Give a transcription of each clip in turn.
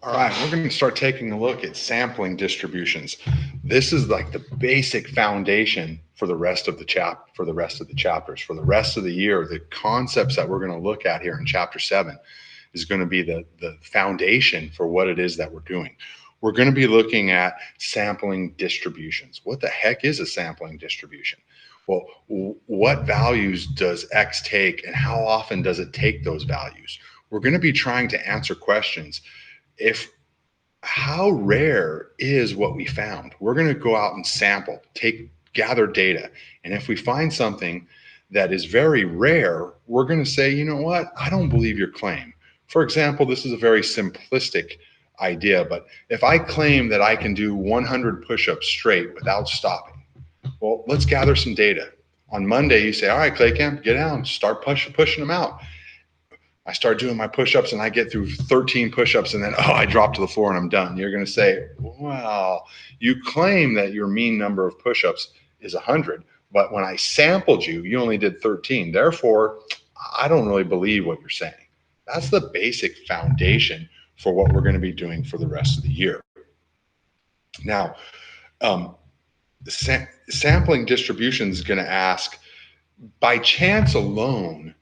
All right, we're going to start taking a look at sampling distributions. This is like the basic foundation for the rest of the for the rest of the chapters, for the rest of the year. The concepts that we're going to look at here in chapter 7 is going to be the foundation for what it is that we're doing. We're going to be looking at sampling distributions. What the heck is a sampling distribution? Well, what values does X take and how often does it take those values? We're going to be trying to answer questions. If How rare is what we found? We're going to go out and sample, gather data. And if we find something that is very rare, we're going to say, you know what? I don't believe your claim. For example, this is a very simplistic idea, but if I claim that I can do 100 push-ups straight without stopping, well, let's gather some data. On Monday, you say, all right, Clay Camp, get down, start pushing them out. I start doing my push-ups and I get through 13 push-ups and then, I drop to the floor and I'm done. You're going to say, well, you claim that your mean number of push-ups is 100, but when I sampled you, you only did 13. Therefore, I don't really believe what you're saying. That's the basic foundation for what we're going to be doing for the rest of the year. Now, um, sampling distribution is going to ask, by chance alone,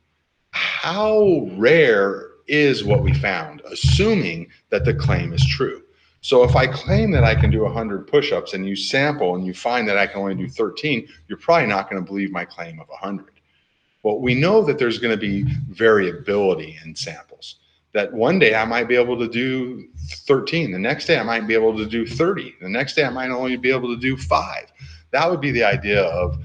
how rare is what we found, assuming that the claim is true? So if I claim that I can do 100 push-ups and you sample and you find that I can only do 13, you're probably not going to believe my claim of 100. Well, we know that there's going to be variability in samples. That one day I might be able to do 13, the next day I might be able to do 30, the next day I might only be able to do 5. That would be the idea of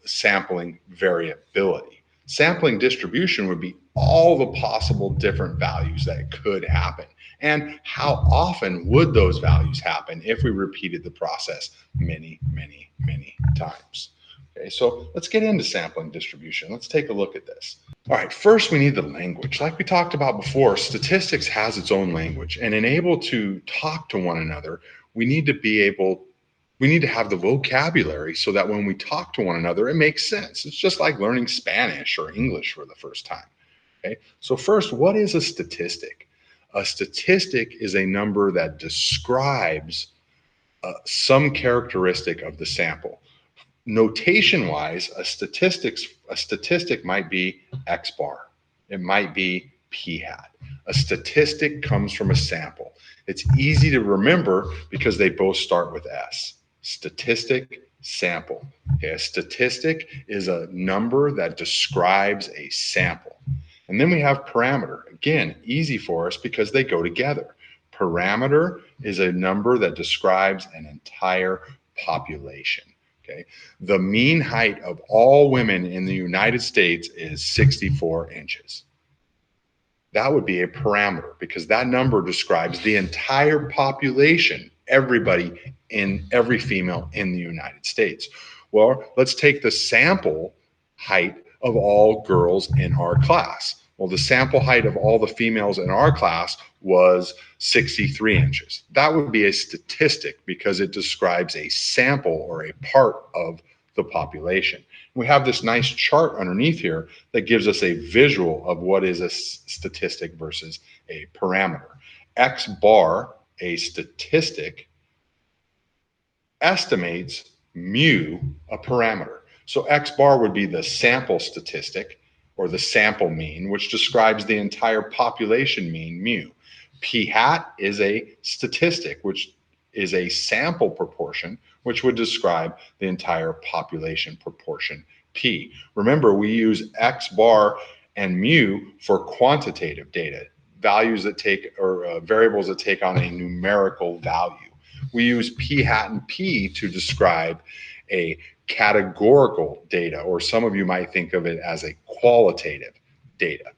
sampling variability. Sampling distribution would be all the possible different values that could happen. And how often would those values happen if we repeated the process many, many, many times? Okay, so let's get into sampling distribution. Let's take a look at this. All right, first we need the language. Like we talked about before, statistics has its own language, and in able to talk to one another, we need to have the vocabulary so that when we talk to one another, it makes sense. It's just like learning Spanish or English for the first time. Okay, so first, what is a statistic? A statistic is a number that describes some characteristic of the sample. Notation wise, a statistic might be X bar. It might be P hat. A statistic comes from a sample. It's easy to remember because they both start with S. Statistic, sample. Okay, a statistic is a number that describes a sample. And then we have parameter. Again, easy for us because they go together. Parameter is a number that describes an entire population. Okay. The mean height of all women in the United States is 64 inches. That would be a parameter because that number describes the entire population, everybody in every female in the United States. Well, let's take the sample height of all girls in our class. Well, the sample height of all the females in our class was 63 inches. That would be a statistic because it describes a sample or a part of the population. We have this nice chart underneath here that gives us a visual of what is a statistic versus a parameter. X bar, a statistic, estimates mu, a parameter. So X bar would be the sample statistic or the sample mean, which describes the entire population mean, mu. P hat is a statistic, which is a sample proportion, which would describe the entire population proportion, P. Remember, we use X bar and mu for quantitative data, values that take, or variables that take on a numerical value. We use P hat and P to describe a categorical data, or some of you might think of it as a qualitative data.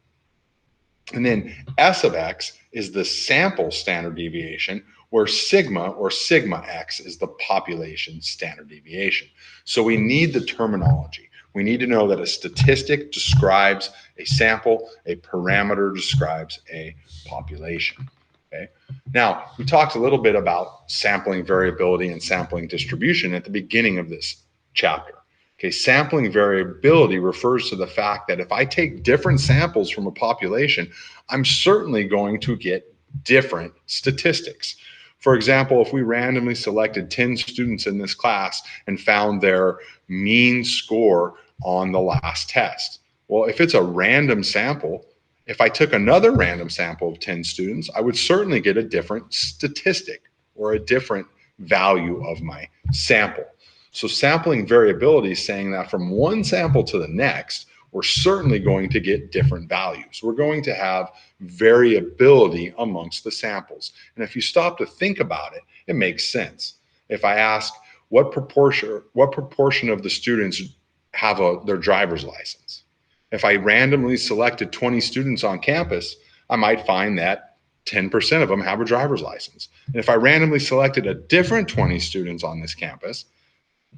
And then S of X is the sample standard deviation, where sigma or sigma X is the population standard deviation. So we need the terminology. We need to know that a statistic describes a sample, a parameter describes a population. Okay. Now, we talked a little bit about sampling variability and sampling distribution at the beginning of this chapter. Okay, sampling variability refers to the fact that if I take different samples from a population, I'm certainly going to get different statistics. For example, if we randomly selected 10 students in this class and found their mean score on the last test. Well, if it's a random sample, if I took another random sample of 10 students, I would certainly get a different statistic or a different value of my sample. So sampling variability is saying that from one sample to the next, we're certainly going to get different values. We're going to have variability amongst the samples. And if you stop to think about it, it makes sense. If I ask what proportion of the students have their driver's license, if I randomly selected 20 students on campus, I might find that 10% of them have a driver's license. And if I randomly selected a different 20 students on this campus,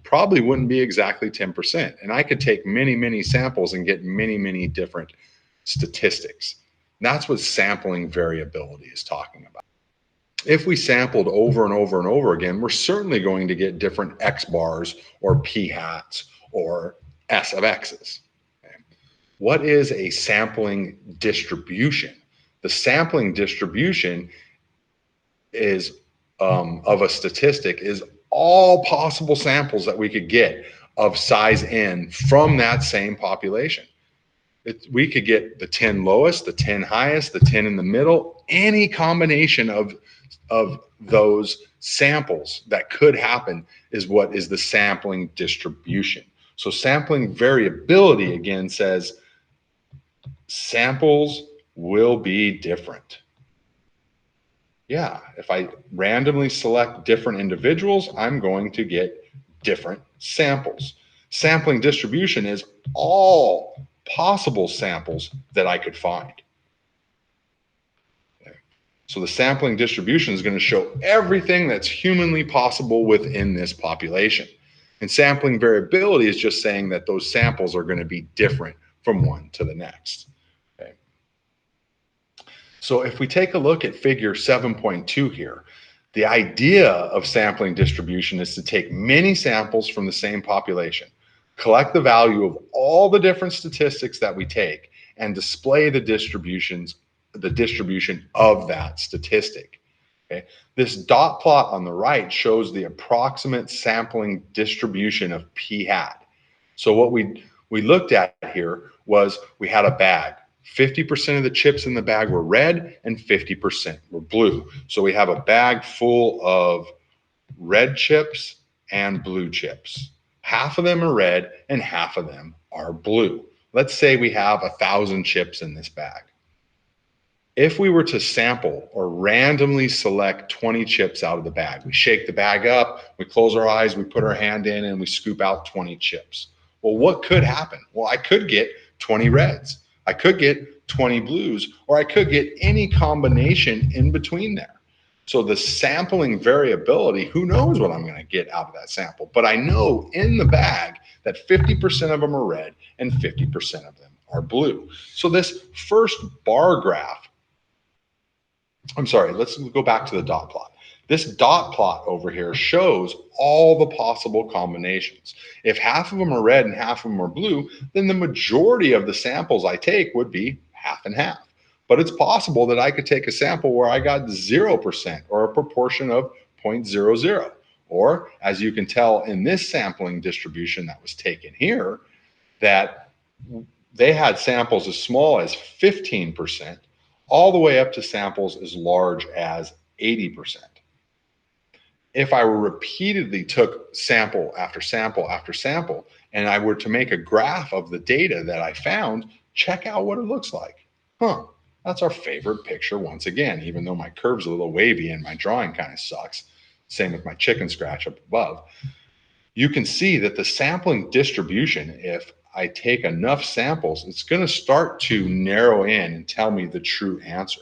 probably wouldn't be exactly 10%. And I could take many, many samples and get many, many different statistics. And that's what sampling variability is talking about. If we sampled over and over and over again, we're certainly going to get different X bars or P hats or S of X's. Okay. What is a sampling distribution? The sampling distribution is of a statistic is all possible samples that we could get of size n from that same population. We could get the 10 lowest, the 10 highest, the 10 in the middle, any combination of those samples that could happen is what is the sampling distribution. So sampling variability again says samples will be different. Yeah, if I randomly select different individuals, I'm going to get different samples. Sampling distribution is all possible samples that I could find. Okay. So the sampling distribution is going to show everything that's humanly possible within this population. And sampling variability is just saying that those samples are going to be different from one to the next. So if we take a look at figure 7.2 here, the idea of sampling distribution is to take many samples from the same population, collect the value of all the different statistics that we take, and display the distribution of that statistic. Okay? This dot plot on the right shows the approximate sampling distribution of p hat. So what we looked at here was we had a bag. 50% of the chips in the bag were red and 50% were blue. So we have a bag full of red chips and blue chips. Half of them are red and half of them are blue. Let's say we have 1,000 chips in this bag. If we were to sample or randomly select 20 chips out of the bag, we shake the bag up, we close our eyes, we put our hand in, and we scoop out 20 chips. Well, what could happen? Well, I could get 20 reds. I could get 20 blues, or I could get any combination in between there. So the sampling variability, who knows what I'm going to get out of that sample? But I know in the bag that 50% of them are red and 50% of them are blue. So this first bar graph, let's go back to the dot plot. This dot plot over here shows all the possible combinations. If half of them are red and half of them are blue, then the majority of the samples I take would be half and half. But it's possible that I could take a sample where I got 0% or a proportion of 0.00. Or as you can tell in this sampling distribution that was taken here, that they had samples as small as 15% all the way up to samples as large as 80%. If I were repeatedly took sample after sample after sample, and I were to make a graph of the data that I found, check out what it looks like. That's our favorite picture once again, even though my curve's a little wavy and my drawing kind of sucks. Same with my chicken scratch up above. You can see that the sampling distribution, if I take enough samples, it's going to start to narrow in and tell me the true answer.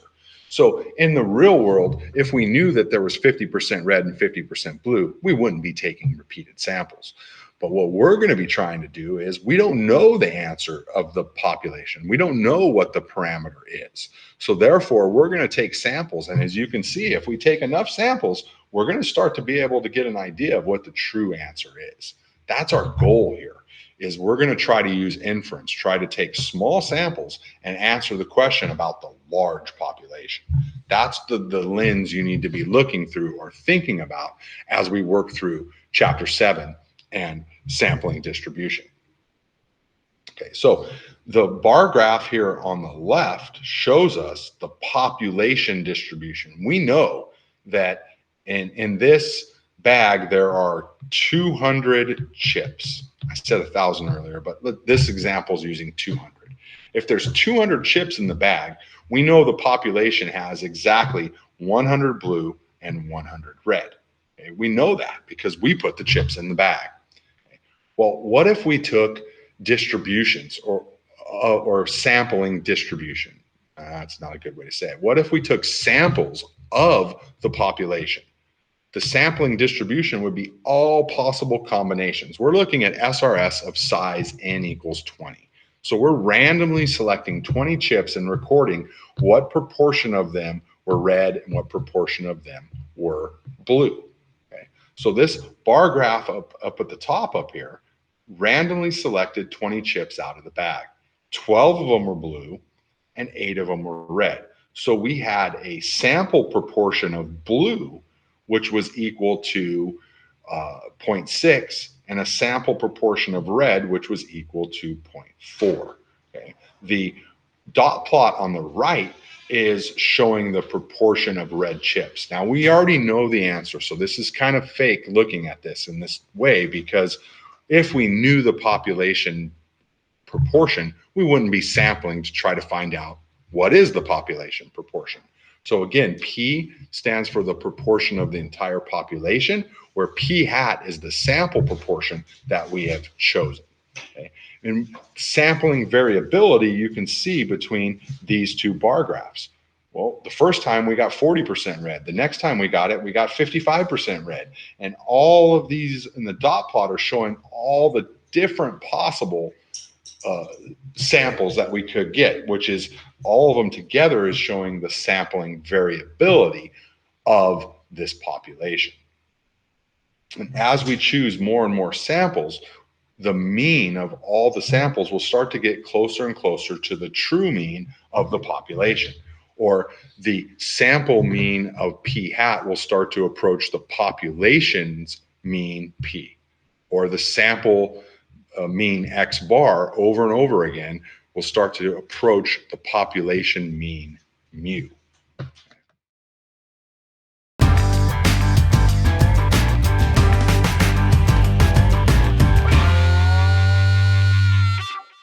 So in the real world, if we knew that there was 50% red and 50% blue, we wouldn't be taking repeated samples. But what we're going to be trying to do is we don't know the answer of the population. We don't know what the parameter is. So therefore, we're going to take samples. And as you can see, if we take enough samples, we're going to start to be able to get an idea of what the true answer is. That's our goal here. Is we're going to try to use inference, try to take small samples and answer the question about the large population. That's the lens you need to be looking through or thinking about as we work through chapter 7 and sampling distribution. Okay, so the bar graph here on the left shows us the population distribution. We know that in this bag, there are 200 chips. I said 1,000 earlier, but this example is using 200. If there's 200 chips in the bag, we know the population has exactly 100 blue and 100 red. Okay, we know that because we put the chips in the bag. Okay. Well, what if we took distributions or sampling distribution? That's not a good way to say it. What if we took samples of the population? The sampling distribution would be all possible combinations. We're looking at SRS of size n equals 20. So we're randomly selecting 20 chips and recording what proportion of them were red and what proportion of them were blue. Okay. So this bar graph up at the top up here randomly selected 20 chips out of the bag. 12 of them were blue and 8 of them were red. So we had a sample proportion of blue, which was equal to 0.6, and a sample proportion of red, which was equal to 0.4. Okay. The dot plot on the right is showing the proportion of red chips. Now, we already know the answer, so this is kind of fake looking at this in this way, because if we knew the population proportion, we wouldn't be sampling to try to find out what is the population proportion. So again, P stands for the proportion of the entire population, where P hat is the sample proportion that we have chosen. Okay. In sampling variability, you can see between these two bar graphs. Well, the first time we got 40% red. The next time we got 55% red. And all of these in the dot plot are showing all the different possible samples that we could get, which is all of them together is showing the sampling variability of this population. And as we choose more and more samples, the mean of all the samples will start to get closer and closer to the true mean of the population, or the sample mean of P hat will start to approach the population's mean P, or the sample mean X bar over and over again will start to approach the population mean mu.